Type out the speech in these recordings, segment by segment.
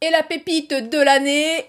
Et la pépite de l'année,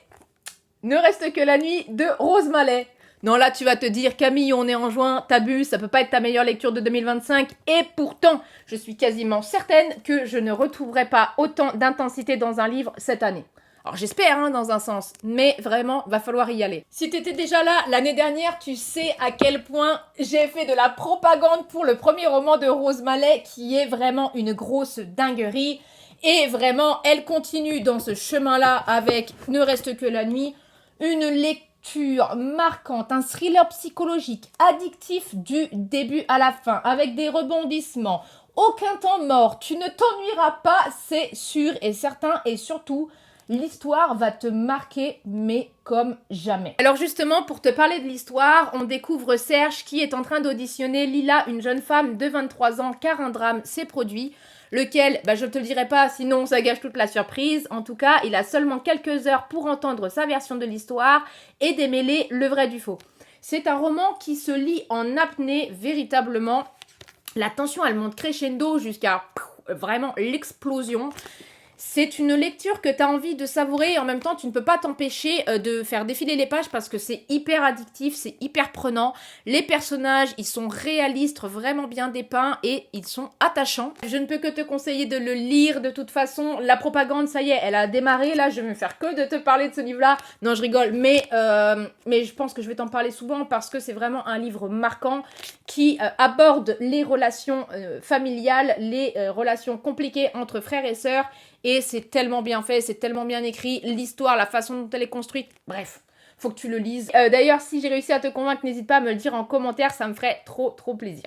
Ne reste que la nuit de Rose Mallet. Non, là, tu vas te dire, Camille, on est en juin, t'abuses, ça peut pas être ta meilleure lecture de 2025. Et pourtant, je suis quasiment certaine que je ne retrouverai pas autant d'intensité dans un livre cette année. Alors j'espère, hein, dans un sens, mais vraiment, va falloir y aller. Si t'étais déjà là l'année dernière, tu sais à quel point j'ai fait de la propagande pour le premier roman de Rose Mallet, qui est vraiment une grosse dinguerie. Et vraiment, elle continue dans ce chemin-là avec Ne reste que la nuit, une lecture marquante, un thriller psychologique, addictif du début à la fin, avec des rebondissements, aucun temps mort, tu ne t'ennuieras pas, c'est sûr et certain, et surtout, l'histoire va te marquer, mais comme jamais. Alors justement, pour te parler de l'histoire, on découvre Serge qui est en train d'auditionner Lila, une jeune femme de 23 ans, car un drame s'est produit. Lequel, je ne te le dirai pas, sinon ça gâche toute la surprise. En tout cas, il a seulement quelques heures pour entendre sa version de l'histoire et démêler le vrai du faux. C'est un roman qui se lit en apnée, véritablement. La tension, elle monte crescendo jusqu'à vraiment l'explosion. C'est une lecture que tu as envie de savourer et en même temps tu ne peux pas t'empêcher de faire défiler les pages parce que c'est hyper addictif, c'est hyper prenant. Les personnages, ils sont réalistes, vraiment bien dépeints et ils sont attachants. Je ne peux que te conseiller de le lire de toute façon. La propagande, ça y est, elle a démarré. Là, je vais me faire que de te parler de ce livre-là. Non, je rigole, mais je pense que je vais t'en parler souvent parce que c'est vraiment un livre marquant qui aborde les relations familiales, les relations compliquées entre frères et sœurs. Et c'est tellement bien fait, c'est tellement bien écrit, l'histoire, la façon dont elle est construite, bref, faut que tu le lises. D'ailleurs, si j'ai réussi à te convaincre, n'hésite pas à me le dire en commentaire, ça me ferait trop plaisir.